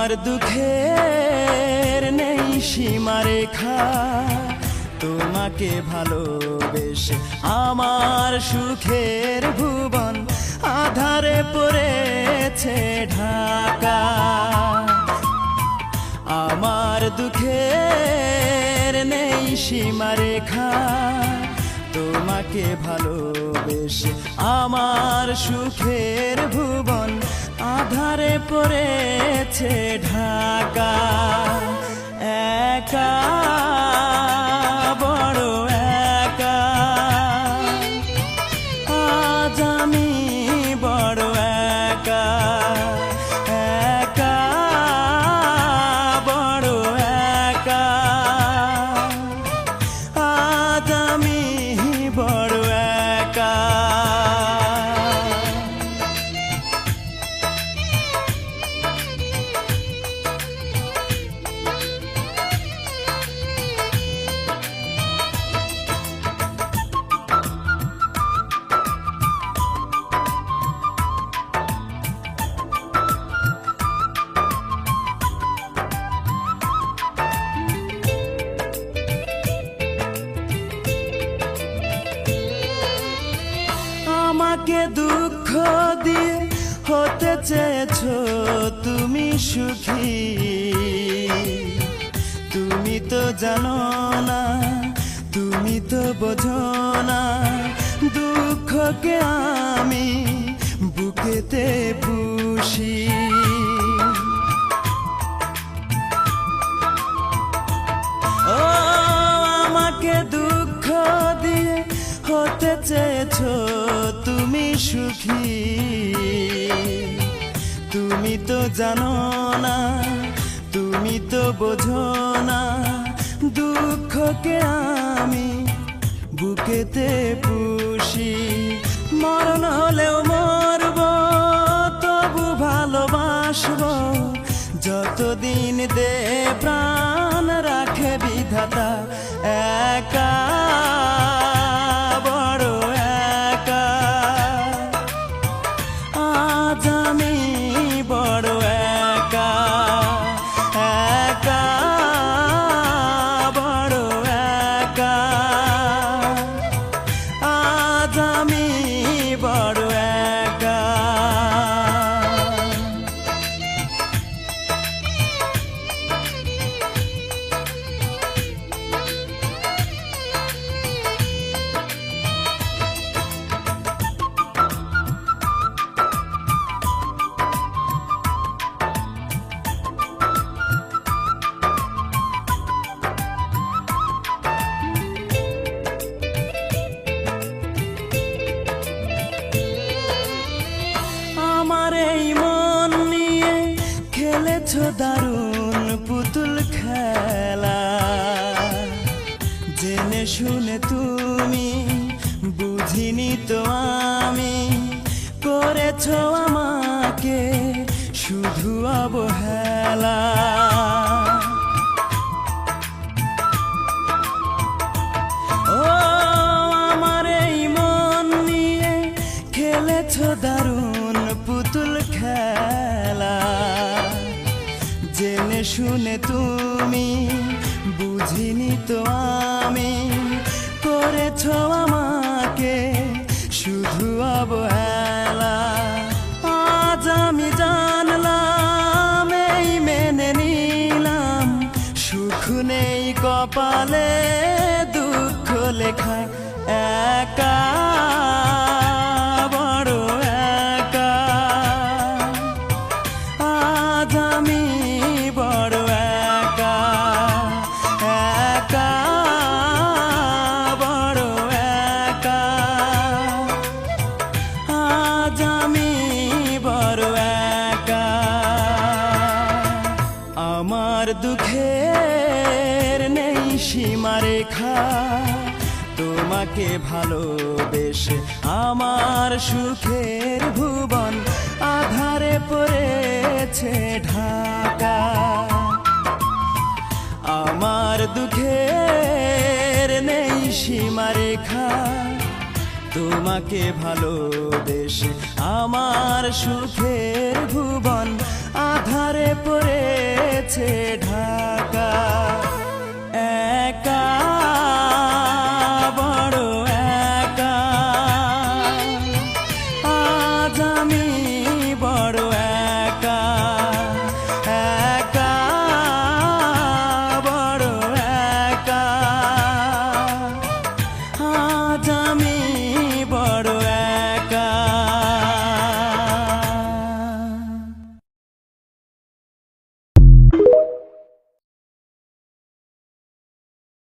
আমার দুঃখের নেই সীমারেখা, তোমাকে ভালোবেসে আমার সুখের ভুবন আধারে পড়েছে ঢাকা। আমার দুঃখের নেই সীমারেখা, তোমাকে ভালোবেসে আমার সুখের ভুবন আধারে পড়েছে ঢাকা। একা বড় একা, আজ আমি বড় একা। একা বড় একা, আজ আমি বড় একা। আমাকে দুঃখ দিয়ে হতে চেয়েছো তুমি সুখী, তুমি তো জানো না, তুমি তো বোঝো না, দুঃখকে আমি বুকেতে পুষি। ও আমাকে দুঃখ দিয়ে হতে চেয়েছো তুমি সুখী, তুমি তো জানো না, তুমি তো বোঝো না, দুঃখকে আমি বুকেতে পুষি। মরণ হলেও মরব, তবু ভালোবাসবো, যতদিন দে প্রাণ রাখে বিধাতা। একা বড় একা, আজ আমি বড় একা। একা বড় একা, আজ আমি বড় একা। আমার এই মন নিয়ে খেলেছো দারুণ পুতুল খেলা, জেনে শুনে তুমি বুঝিনি তো আমি, করেছো আমাকে শুধু অবহেলা। ও আমার এই মন নিয়ে খেলেছো দারুণ পুতুল খেলা, জেনে শুনে তুমি বুঝিনি তো আমি, করেছো আমাকে শুধু অবহেলা। আজ আমি জানলাম, এই মেনে নিলাম, সুখ নেই কপালে, দুঃখ লেখা। একা বড় একা, আজ আমি বড় একা। একা বড় একা, আজ আমি বড় একা। আমার দুঃখের নেই সীমারেখা, তোমাকে ভালোবেসে আমার সুখের ভুবন আধারে পড়েছে ঢাকা। আমার দুঃখের নেই সীমারেখা, তোমাকে ভালোবেসে আমার সুখের ভুবন আধারে পড়েছে ঢাকা।